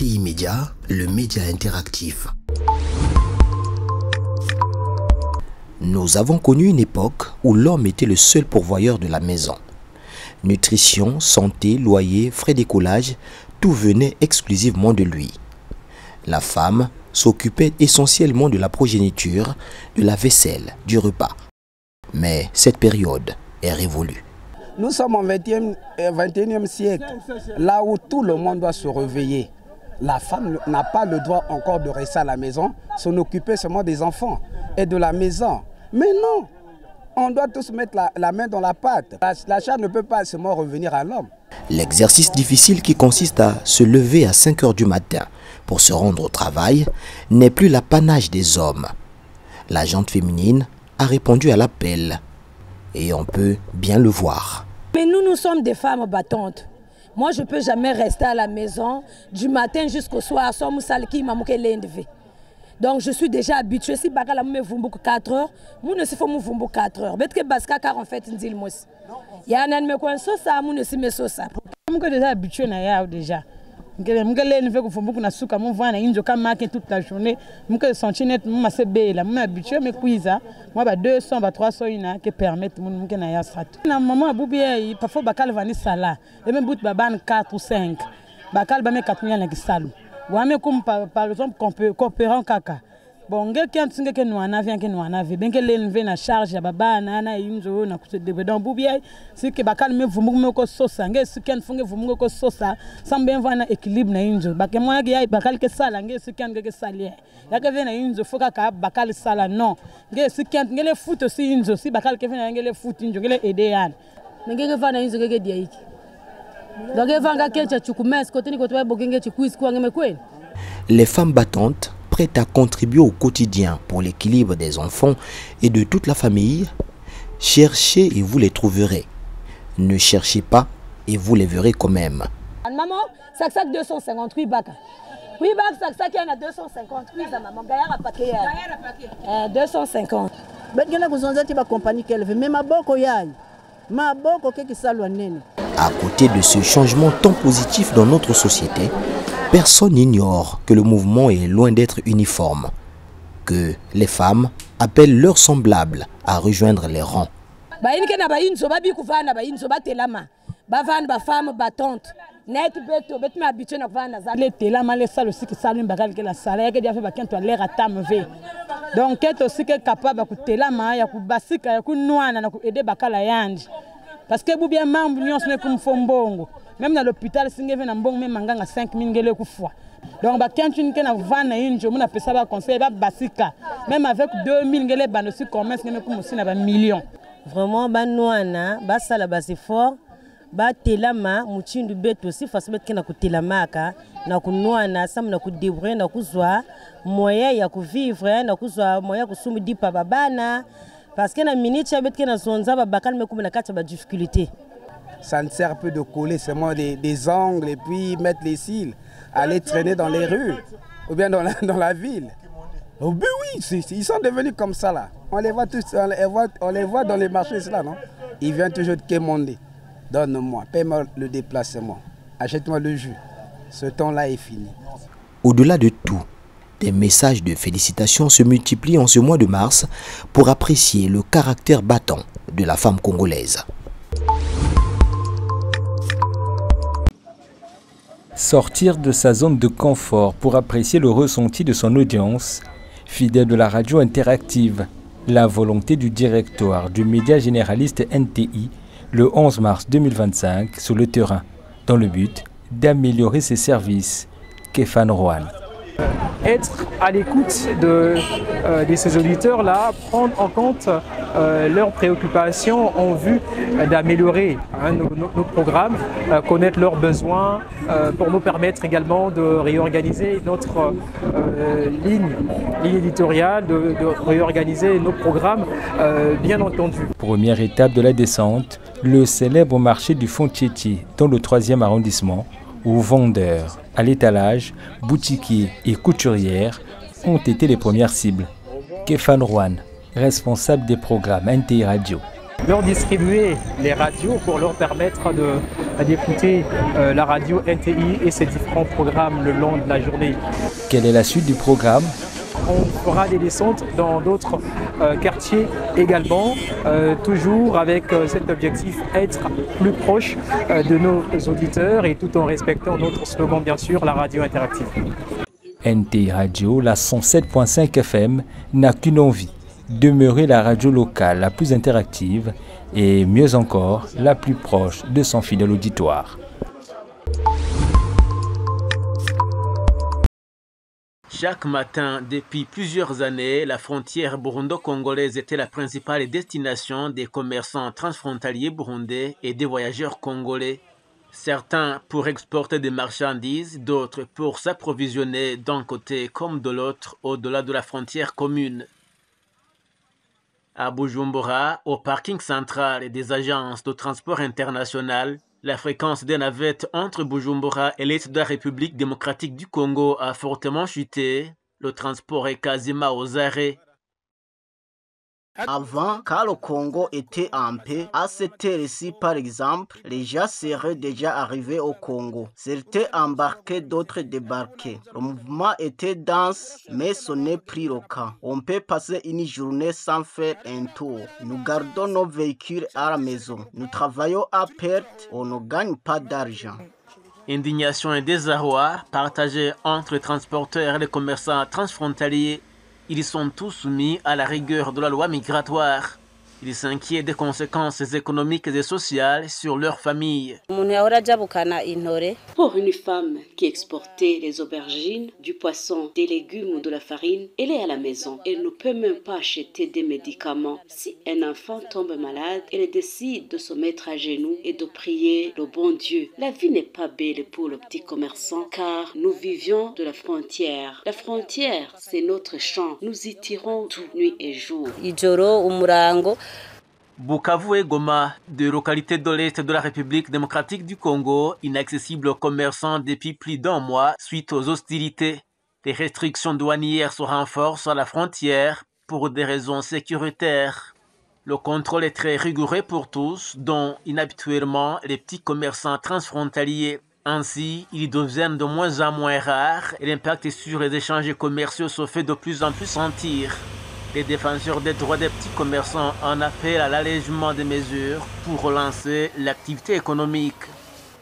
NTI Média, le média interactif. Nous avons connu une époque où l'homme était le seul pourvoyeur de la maison. Nutrition, santé, loyer, frais d'écolage, tout venait exclusivement de lui. La femme s'occupait essentiellement de la progéniture, de la vaisselle, du repas. Mais cette période est révolue. Nous sommes au 21e siècle, là où tout le monde doit se réveiller. La femme n'a pas le droit encore de rester à la maison, s'en occuper seulement des enfants et de la maison. Mais non, on doit tous mettre la main dans la pâte. La charge ne peut pas seulement revenir à l'homme. L'exercice difficile qui consiste à se lever à 5 heures du matin pour se rendre au travail n'est plus l'apanage des hommes. La gente féminine a répondu à l'appel et on peut bien le voir. Mais nous sommes des femmes battantes. Moi, je ne peux jamais rester à la maison du matin jusqu'au soir sans moussalki mamouke l'enlever. Donc, je suis déjà habituée. Si Bakala me vumbu 4 heures, moi ne sais pas me vumbu 4 heures. Peut-être que Baska car en fait, il mos. Il y a un me coin ça, moi ne sais pas ça. Je suis déjà habituée à déjà. Je suis vumbu na suka, moi vois na injo comme marqué toute la journée. Je senti net, moi c'est belle. Moi habituée mais cuisa. Moi ba 200 ba 300 ina qui permettent moi na ya strat. Na maman aboubi parfois Bakal vani sala. Et même bout baban 4 ou 5. Bakal ba me 4 millions na kisalu. Comme par exemple coopérant kaka. Bon, quelqu'un qui est noana vient que noana veut bien que l'élever na charge ya baba na injo na kusedebe donc boubier si que bakal me vumu ko sosa nge si ken funge vumu ko sosa sans bien voir na équilibre na injo bakal moi ya bakal ke sala nge si ken ke salia ya ke vient na injo faut ka bakal sala non nge si ken ngele foot aussi injo si bakal ke vient ngele foot injo ngele aider yan nge va na injo ke dia iki donc evanga kecha chukumes kotini kotwa bogenge chikuis kwa ngeme kwen. Les femmes battantes prêtes à contribuer au quotidien pour l'équilibre des enfants et de toute la famille, cherchez et vous les trouverez. Ne cherchez pas et vous les verrez quand même. Maman, sac 258 baka. Oui, sac il y en a 250. Oui, maman, gaillard à paquet. 250. À côté de ce changement tant positif dans notre société, personne n'ignore que le mouvement est loin d'être uniforme, que les femmes appellent leurs semblables à rejoindre les rangs. Donc, est aussi capable de telama ya kubasika ya kunwana na aider bakala yandi. Parce que bien membre nyons ne comme fombongo. Même dans l'hôpital singeve na mbongo même manganga 5000 ngele ku fois. Donc ba kentune ke na vana injo muna pesa ba conseil ba basika. Même avec 2000 ngele bano si commerce ngeme ku musina ba millions. Vraiment ba noana ba sala ba fort. Ba telama muchindu beto aussi facile ke na ku telamaka na ku noana sam na ku débrouiller na ku zwa moyen ya ku vivre na ku zwa moyen ku sumu dipa babana parce que na minute ya betke na zonza ba bakal me kuma na kata ba difficulté. Ça ne sert peu de coller seulement des ongles et puis mettre les cils, aller traîner dans les rues ou bien dans la ville. Oh ben oui, ils sont devenus comme ça là. On les voit tous, on les voit dans les marchés là, non? Ils viennent toujours de quémander. Donne-moi, paie-moi le déplacement, achète-moi le jus. Ce temps-là est fini. Au-delà de tout, des messages de félicitations se multiplient en ce mois de mars pour apprécier le caractère battant de la femme congolaise. Sortir de sa zone de confort pour apprécier le ressenti de son audience, fidèle de la radio interactive, la volonté du directoire du média généraliste NTI le 11 mars 2025 sur le terrain, dans le but d'améliorer ses services. Képhane Rohan. Être à l'écoute de ces auditeurs-là, prendre en compte leurs préoccupations en vue d'améliorer nos programmes, connaître leurs besoins pour nous permettre également de réorganiser notre ligne éditoriale, de réorganiser nos programmes, bien entendu. Première étape de la descente, le célèbre marché du Font-Tchéti dans le 3e arrondissement, où vendeurs, à l'étalage, boutiquiers et couturières ont été les premières cibles. Képhane Rohan, responsable des programmes NTI Radio. leur distribuer les radios pour leur permettre d'écouter la radio NTI et ses différents programmes le long de la journée. Quelle est la suite du programme? On fera des descentes dans d'autres quartiers également, toujours avec cet objectif, être plus proche de nos auditeurs et tout en respectant notre slogan, bien sûr, la radio interactive. NTI Radio, la 107.5 FM, n'a qu'une envie, demeurer la radio locale la plus interactive et, mieux encore, la plus proche de son fidèle auditoire. Chaque matin, depuis plusieurs années, la frontière burundo-congolaise était la principale destination des commerçants transfrontaliers burundais et des voyageurs congolais. Certains pour exporter des marchandises, d'autres pour s'approvisionner d'un côté comme de l'autre au-delà de la frontière commune. À Bujumbura, au parking central des agences de transport international, la fréquence des navettes entre Bujumbura et l'est de la République démocratique du Congo a fortement chuté. Le transport est quasiment aux arrêts. Avant, quand le Congo était en paix, à cette heure-ci par exemple, les gens seraient déjà arrivés au Congo. Certains embarquaient, d'autres débarquaient. Le mouvement était dense, mais ce n'est plus le cas. On peut passer une journée sans faire un tour. Nous gardons nos véhicules à la maison. Nous travaillons à perte, on ne gagne pas d'argent. Indignation et désarroi partagés entre les transporteurs et les commerçants transfrontaliers. Ils sont tous soumis à la rigueur de la loi migratoire. Ils s'inquiètent des conséquences économiques et sociales sur leur famille. Pour une femme qui exportait les aubergines, du poisson, des légumes ou de la farine, elle est à la maison. Elle ne peut même pas acheter des médicaments. Si un enfant tombe malade, elle décide de se mettre à genoux et de prier le bon Dieu. La vie n'est pas belle pour le petit commerçant car nous vivions de la frontière. La frontière, c'est notre champ. Nous y tirons tout, nuit et jour. Bukavu et Goma, deux localités de l'Est de la République démocratique du Congo, inaccessibles aux commerçants depuis plus d'un mois suite aux hostilités. Les restrictions douanières se renforcent à la frontière pour des raisons sécuritaires. Le contrôle est très rigoureux pour tous, dont inhabituellement les petits commerçants transfrontaliers. Ainsi, ils deviennent de moins en moins rares et l'impact sur les échanges commerciaux se fait de plus en plus sentir. Les défenseurs des droits des petits commerçants en appellent à l'allègement des mesures pour relancer l'activité économique.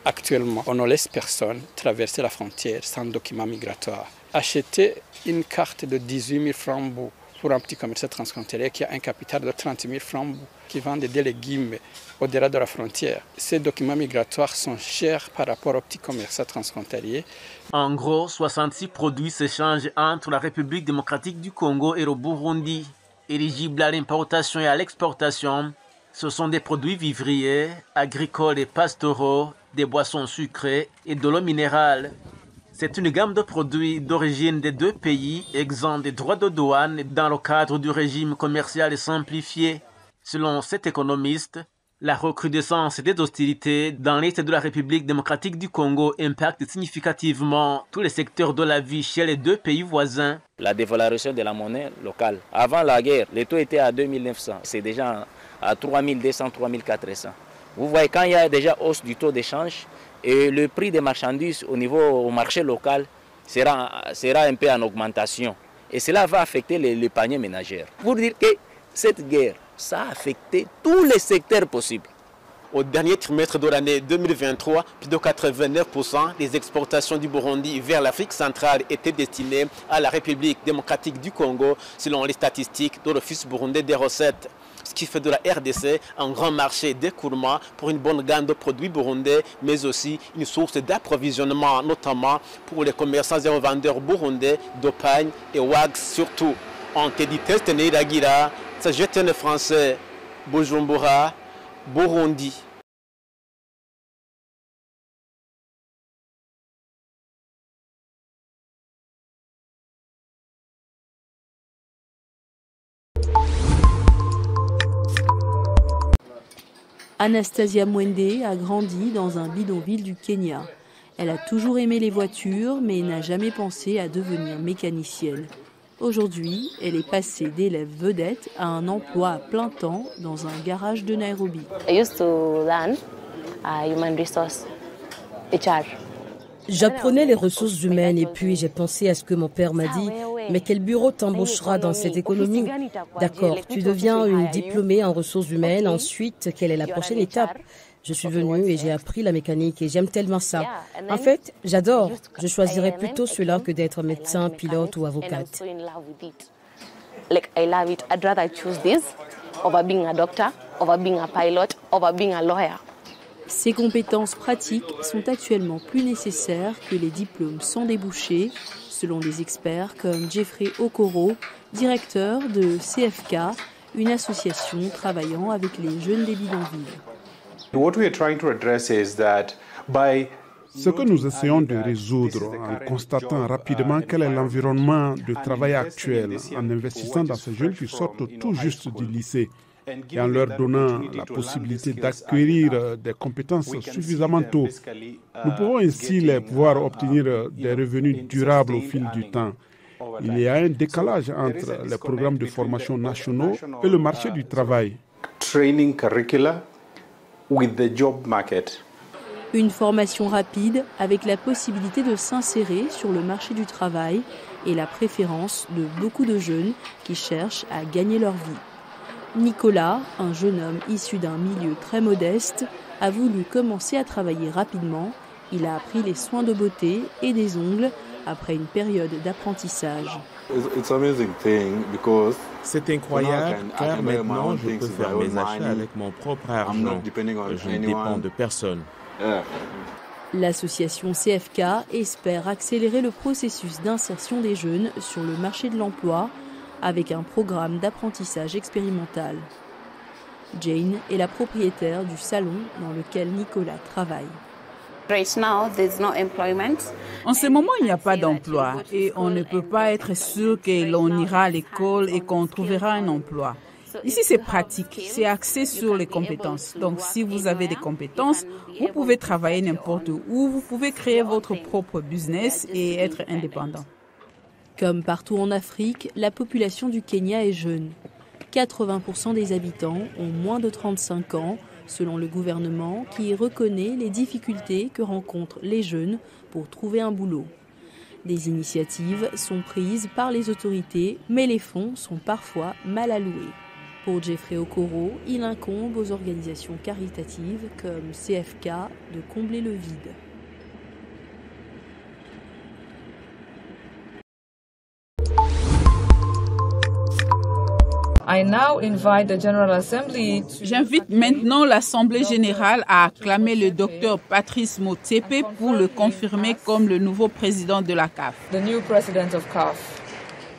Actuellement, on ne laisse personne traverser la frontière sans document migratoire. Acheter une carte de 18 000 francs pour un petit commerçant transfrontalier qui a un capital de 30 000 francs qui vend des légumes au-delà de la frontière. Ces documents migratoires sont chers par rapport aux petits commerçants transfrontaliers. En gros, 66 produits s'échangent entre la République démocratique du Congo et le Burundi. Éligibles à l'importation et à l'exportation, ce sont des produits vivriers, agricoles et pastoraux, des boissons sucrées et de l'eau minérale. C'est une gamme de produits d'origine des deux pays, exempts des droits de douane dans le cadre du régime commercial simplifié. Selon cet économiste, la recrudescence des hostilités dans l'est de la République démocratique du Congo impacte significativement tous les secteurs de la vie chez les deux pays voisins. La dévalorisation de la monnaie locale. Avant la guerre, le taux était à 2900. C'est déjà à 3200, 3400. Vous voyez, quand il y a déjà hausse du taux d'échange, et le prix des marchandises au marché local sera un peu en augmentation. Et cela va affecter les paniers ménagers. Pour dire que cette guerre, ça a affecté tous les secteurs possibles. Au dernier trimestre de l'année 2023, plus de 89% des exportations du Burundi vers l'Afrique centrale étaient destinées à la République démocratique du Congo, selon les statistiques de l'Office burundais des recettes. Ce qui fait de la RDC un grand marché d'écoulement pour une bonne gamme de produits burundais, mais aussi une source d'approvisionnement, notamment pour les commerçants et revendeurs burundais de pagne et wax surtout. On te dit Testene Dagira, c'est GTN français, Bujumbura, Burundi. Anastasia Mwende a grandi dans un bidonville du Kenya. Elle a toujours aimé les voitures, mais n'a jamais pensé à devenir mécanicienne. Aujourd'hui, elle est passée d'élève vedette à un emploi à plein temps dans un garage de Nairobi. I used to learn human resource HR. J'apprenais les ressources humaines et puis j'ai pensé à ce que mon père m'a dit. Mais quel bureau t'embauchera dans cette économie? D'accord, tu deviens une diplômée en ressources humaines. Ensuite, quelle est la prochaine étape? Je suis venue et j'ai appris la mécanique et j'aime tellement ça. En fait, j'adore. Je choisirais plutôt cela que d'être médecin, pilote ou avocate. Like I love it. I'd rather choose this over being a doctor, over being a pilot, over being a lawyer. Ces compétences pratiques sont actuellement plus nécessaires que les diplômes sans débouché, selon des experts comme Jeffrey Okoro, directeur de CFK, une association travaillant avec les jeunes des bidonvilles. Ce que nous essayons de résoudre en constatant rapidement quel est l'environnement de travail actuel, en investissant dans ces jeunes qui sortent tout juste du lycée, et en leur donnant la possibilité d'acquérir des compétences suffisamment tôt. Nous pouvons ainsi les pouvoir obtenir des revenus durables au fil du temps. Il y a un décalage entre les programmes de formation nationaux et le marché du travail. Une formation rapide avec la possibilité de s'insérer sur le marché du travail et la préférence de beaucoup de jeunes qui cherchent à gagner leur vie. Nicolas, un jeune homme issu d'un milieu très modeste, a voulu commencer à travailler rapidement. Il a appris les soins de beauté et des ongles après une période d'apprentissage. C'est incroyable car maintenant je peux faire mes achats avec mon propre argent. Je ne dépends de personne. L'association CFK espère accélérer le processus d'insertion des jeunes sur le marché de l'emploi avec un programme d'apprentissage expérimental. Jane est la propriétaire du salon dans lequel Nicolas travaille. En ce moment, il n'y a pas d'emploi et on ne peut pas être sûr que l'on ira à l'école et qu'on trouvera un emploi. Ici, c'est pratique, c'est axé sur les compétences. Donc, si vous avez des compétences, vous pouvez travailler n'importe où, vous pouvez créer votre propre business et être indépendant. Comme partout en Afrique, la population du Kenya est jeune. 80% des habitants ont moins de 35 ans, selon le gouvernement qui reconnaît les difficultés que rencontrent les jeunes pour trouver un boulot. Des initiatives sont prises par les autorités, mais les fonds sont parfois mal alloués. Pour Jeffrey Okoro, il incombe aux organisations caritatives comme CFK de combler le vide. J'invite maintenant l'Assemblée générale à acclamer le docteur Patrice Motsepe pour le confirmer comme le nouveau président de la CAF.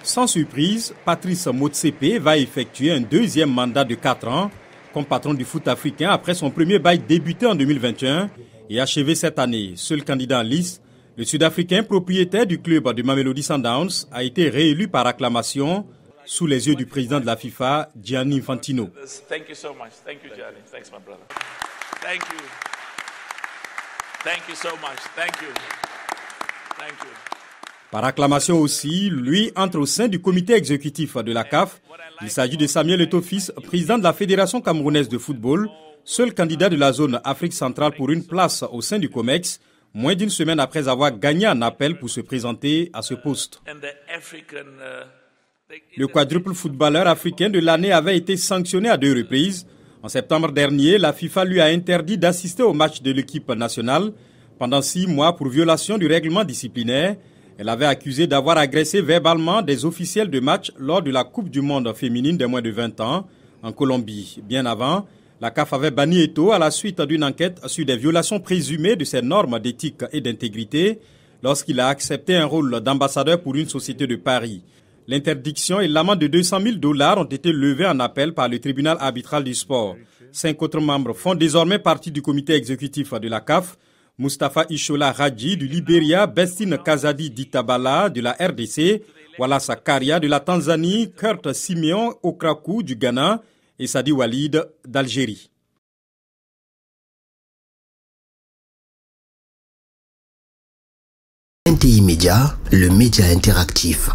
Sans surprise, Patrice Motsepe va effectuer un deuxième mandat de 4 ans comme patron du foot africain après son premier bail débuté en 2021 et achevé cette année. Seul candidat en liste, le Sud-Africain propriétaire du club de Mamelodi Sundowns a été réélu par acclamation sous les yeux du président de la FIFA, Gianni Infantino. Thank you so much. Thank you, Gianni. Thanks, my brother. Thank you. Thank you so much. Thank you. Thank you. Par acclamation aussi, lui entre au sein du comité exécutif de la CAF. Il s'agit de Samuel Eto'o-Fils, président de la Fédération camerounaise de football, seul candidat de la zone Afrique centrale pour une place au sein du COMEX, moins d'une semaine après avoir gagné un appel pour se présenter à ce poste. Le quadruple footballeur africain de l'année avait été sanctionné à 2 reprises. En septembre dernier, la FIFA lui a interdit d'assister au match de l'équipe nationale pendant 6 mois pour violation du règlement disciplinaire. Elle avait accusé d'avoir agressé verbalement des officiels de match lors de la Coupe du monde féminine des moins de 20 ans en Colombie. Bien avant, la CAF avait banni Eto'o à la suite d'une enquête sur des violations présumées de ses normes d'éthique et d'intégrité lorsqu'il a accepté un rôle d'ambassadeur pour une société de Paris. L'interdiction et l'amende de $200 000 ont été levées en appel par le tribunal arbitral du sport. 5 autres membres font désormais partie du comité exécutif de la CAF. Mustapha Ishola Radji du Libéria, Bestine Kazadi d'Itabala de la RDC, Wallace Karia de la Tanzanie, Kurt Simeon Okraku du Ghana et Sadi Walid d'Algérie. NTI Média, le média interactif.